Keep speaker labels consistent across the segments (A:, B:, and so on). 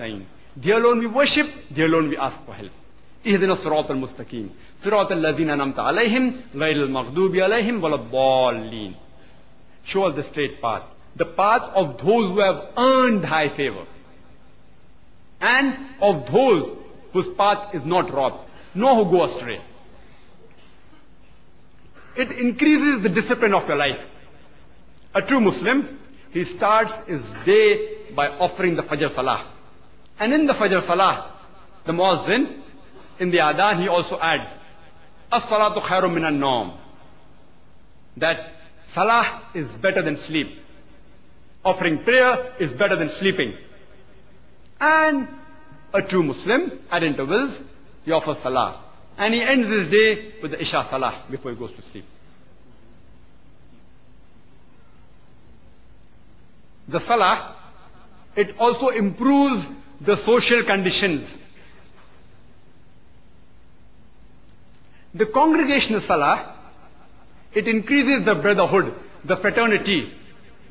A: nasta'een. There alone we worship, there alone we ask for help. Ihdina as-sirata al-mustaqim. Sirata alladhina an'amta alayhim, ghayril maghdubi alayhim waladdallin. Show us the straight path. The path of those who have earned high favor. And of those whose path is not robbed, nor who go astray. It increases the discipline of your life. A true Muslim, he starts his day by offering the Fajr Salah. And in the Fajr Salah, the Muazzin, in the Adhan, he also adds, As-salatu khairun minan nawm. That Salah is better than sleep. Offering prayer is better than sleeping. And a true Muslim, at intervals, he offers Salah. And he ends his day with the Isha Salah before he goes to sleep. The Salah, it also improves the social conditions. The congregational Salah, it increases the brotherhood, the fraternity,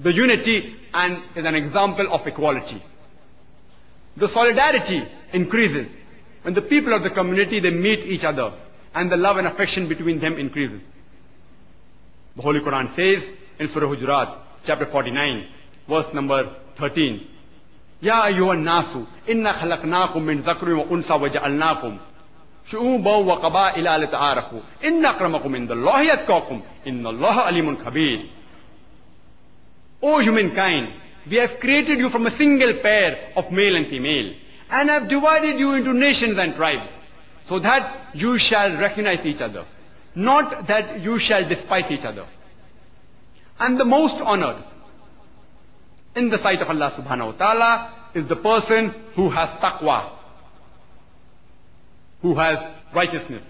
A: the unity, and is an example of equality. The solidarity increases. When the people of the community, they meet each other, and the love and affection between them increases. The Holy Quran says in Surah Hujurat, chapter 49, verse number 13, Ya ayyuhan nasu, inna khalaqnakum min zakrin wa unsa wa ja'alnakum shu'uban wa qaba'ila lita'arafu, inna akramakum indallahi atqakum, innallaha alimun khabir. O humankind, we have created you from a single pair of male and female, and have divided you into nations and tribes, so that you shall recognize each other, not that you shall despise each other. And the most honored in the sight of Allah subhanahu wa ta'ala is the person who has taqwa, who has righteousness.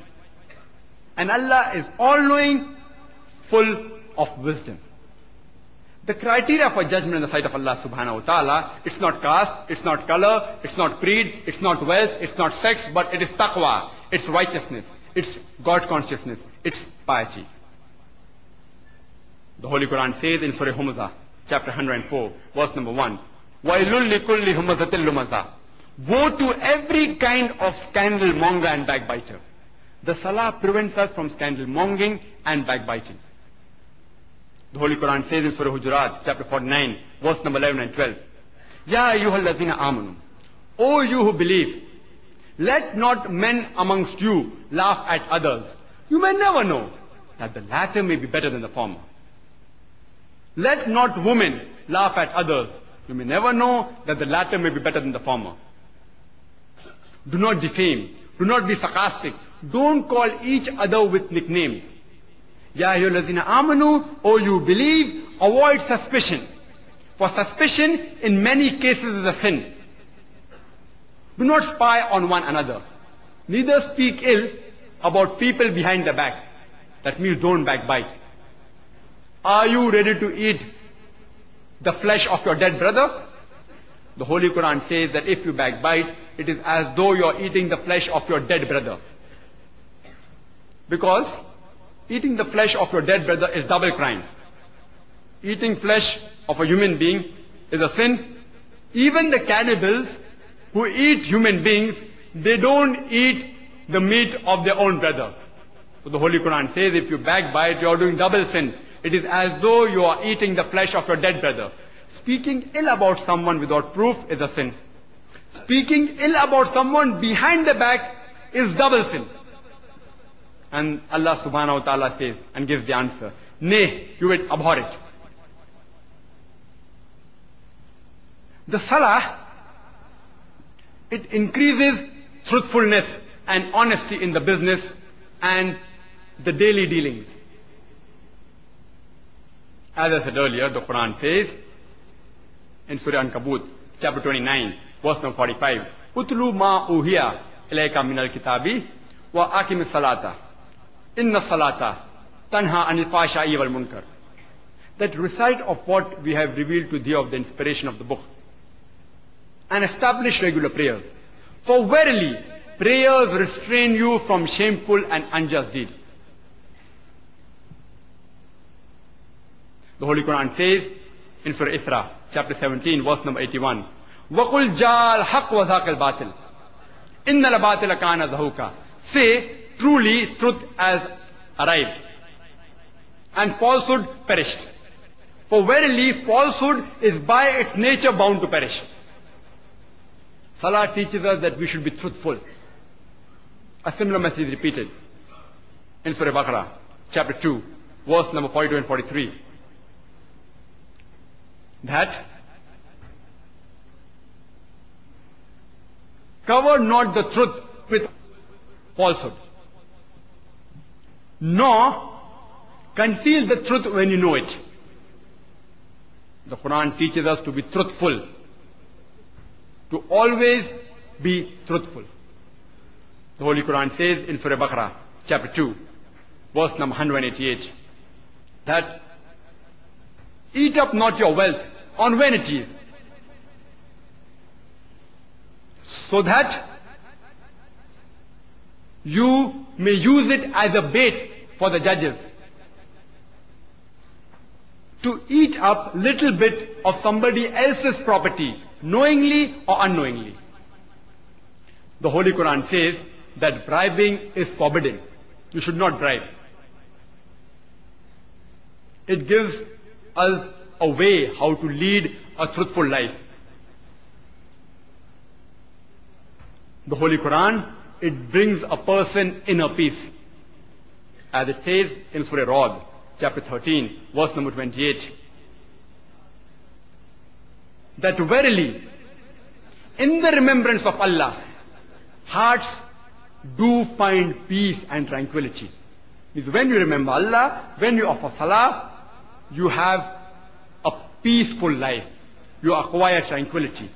A: And Allah is all-knowing, full of wisdom. The criteria for judgment in the sight of Allah subhanahu wa ta'ala, it's not caste, it's not color, it's not creed, it's not wealth, it's not sex, but it is taqwa, it's righteousness, it's God consciousness, it's piety. The Holy Quran says in Surah Humazah, chapter 104, verse number 1, وَيْلٌ لِكُلِّ هُمَزَةٍ لُمَزَةٍ. Woe to every kind of scandal monger and backbiter. The Salah prevents us from scandal mongering and backbiting. The Holy Quran says in Surah Hujurat, chapter 49, verse number 11 and 12, Ya ayyuhal lazina amanu. O you who believe, let not men amongst you laugh at others. You may never know that the latter may be better than the former. Let not women laugh at others. You may never know that the latter may be better than the former. Do not defame. Do not be sarcastic. Don't call each other with nicknames. Ya ayyuhallazina amanu, O you believe, avoid suspicion. For suspicion in many cases is a sin. Do not spy on one another. Neither speak ill about people behind the back. That means don't backbite. Are you ready to eat the flesh of your dead brother? The Holy Quran says that if you backbite, it is as though you are eating the flesh of your dead brother. Because eating the flesh of your dead brother is double crime. Eating flesh of a human being is a sin. Even the cannibals who eat human beings, they don't eat the meat of their own brother. So the Holy Quran says if you backbite, you are doing double sin. It is as though you are eating the flesh of your dead brother. Speaking ill about someone without proof is a sin. Speaking ill about someone behind the back is double sin. And Allah subhanahu wa ta'ala says and gives the answer, nay, you will abhor it. The Salah, it increases truthfulness and honesty in the business and the daily dealings. As I said earlier, the Quran says in Surah Ankabut, chapter 29, verse number 45, Utlu ma uhiya ilayka min al-kitabi wa aqim as-salata. Inna salata tanha anil fahsha'i wal munkar. That recite of what we have revealed to thee of the inspiration of the book. And establish regular prayers. For verily, prayers restrain you from shameful and unjust deed. The Holy Quran says in Surah Isra, chapter 17, verse number 81, وَقُلْ جَاءَ الْحَقُّ وَزَهَقَ الْبَاطِلُ إِنَّ الْبَاطِلَ كَانَ زَهُوقًا. Say, truly truth has arrived, and falsehood perished. For verily falsehood is by its nature bound to perish. Salaah teaches us that we should be truthful. A similar message is repeated in Surah Baqarah, chapter 2, verse number 42 and 43. That cover not the truth with falsehood, nor conceal the truth when you know it. The Quran teaches us to be truthful, to always be truthful. The Holy Quran says in Surah Baqarah, chapter 2, verse number 188, that eat up not your wealth on vanities, so that you may use it as a bait for the judges, to eat up little bit of somebody else's property, knowingly or unknowingly. The Holy Quran says that bribing is forbidden. You should not bribe. It gives us a way how to lead a truthful life. The Holy Quran, it brings a person inner peace. As it says in Surah Ra'd, chapter 13, verse number 28, that verily, in the remembrance of Allah, hearts do find peace and tranquility. Means when you remember Allah, when you offer salah, you have a peaceful life. You acquire tranquility.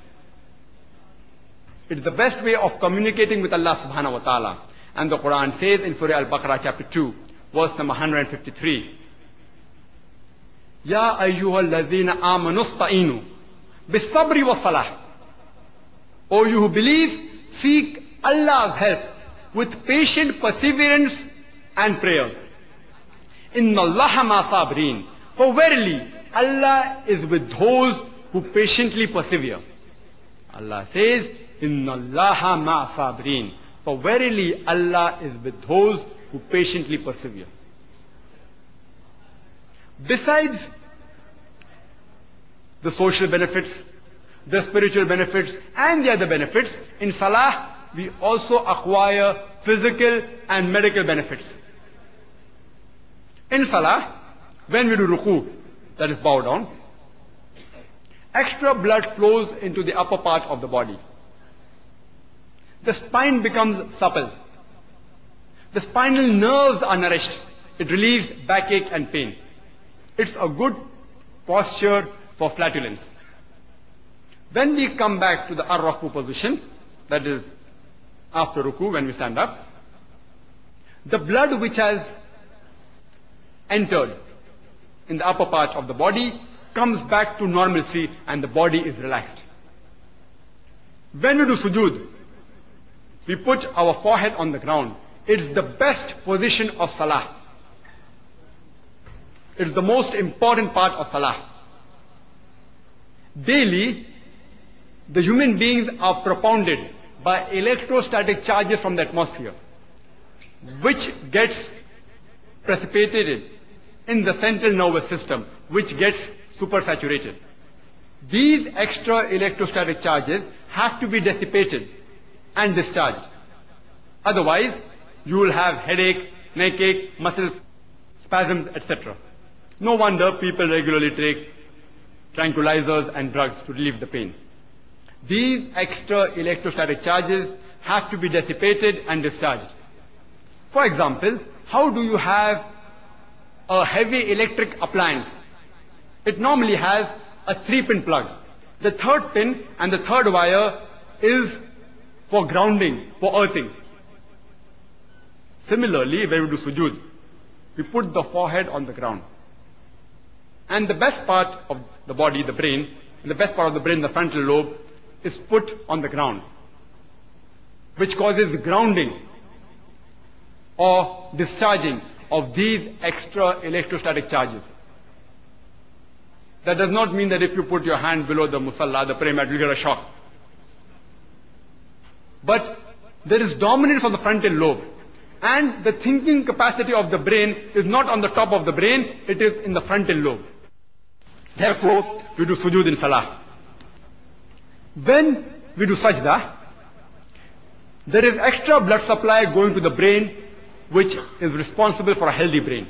A: It is the best way of communicating with Allah subhanahu wa ta'ala. And the Quran says in Surah Al-Baqarah chapter 2, verse number 153, Ya ayyuhal ladhina amanu sta'inu bis-sabri was-salah. O you who believe, seek Allah's help with patient perseverance and prayers. Inna Allaha ma sabirin. For verily, Allah is with those who patiently persevere. Allah says, Inna Allaha ma sabirin. For verily, Allah is with those who patiently persevere. Besides the social benefits, the spiritual benefits, and the other benefits, in Salah, we also acquire physical and medical benefits. In Salah, when we do ruku, that is bow down, extra blood flows into the upper part of the body. The spine becomes supple. The spinal nerves are nourished. It relieves backache and pain. It's a good posture for flatulence. When we come back to the ar-ruku position, that is after ruku, when we stand up, the blood which has entered in the upper part of the body comes back to normalcy and the body is relaxed. When we do sujood, we put our forehead on the ground. It's the best position of salah. It's the most important part of salah. Daily, the human beings are propounded by electrostatic charges from the atmosphere, which gets precipitated in the central nervous system, which gets supersaturated. These extra electrostatic charges have to be dissipated and discharged. Otherwise, you will have headache, neck ache, muscle spasms, etc. No wonder people regularly take tranquilizers and drugs to relieve the pain. These extra electrostatic charges have to be dissipated and discharged. For example, how do you have a heavy electric appliance? It normally has a 3-pin plug. The third pin and the third wire is for grounding, for earthing. Similarly, when we do sujood, we put the forehead on the ground. And the best part of the body, the brain, and the best part of the brain, the frontal lobe, is put on the ground, which causes grounding or discharging of these extra electrostatic charges. That does not mean that if you put your hand below the musalla, the prayer mat, you get a shock. But there is dominance of the frontal lobe. And the thinking capacity of the brain is not on the top of the brain, it is in the frontal lobe. Therefore, we do sujood in salah. When we do sajda, there is extra blood supply going to the brain, which is responsible for a healthy brain.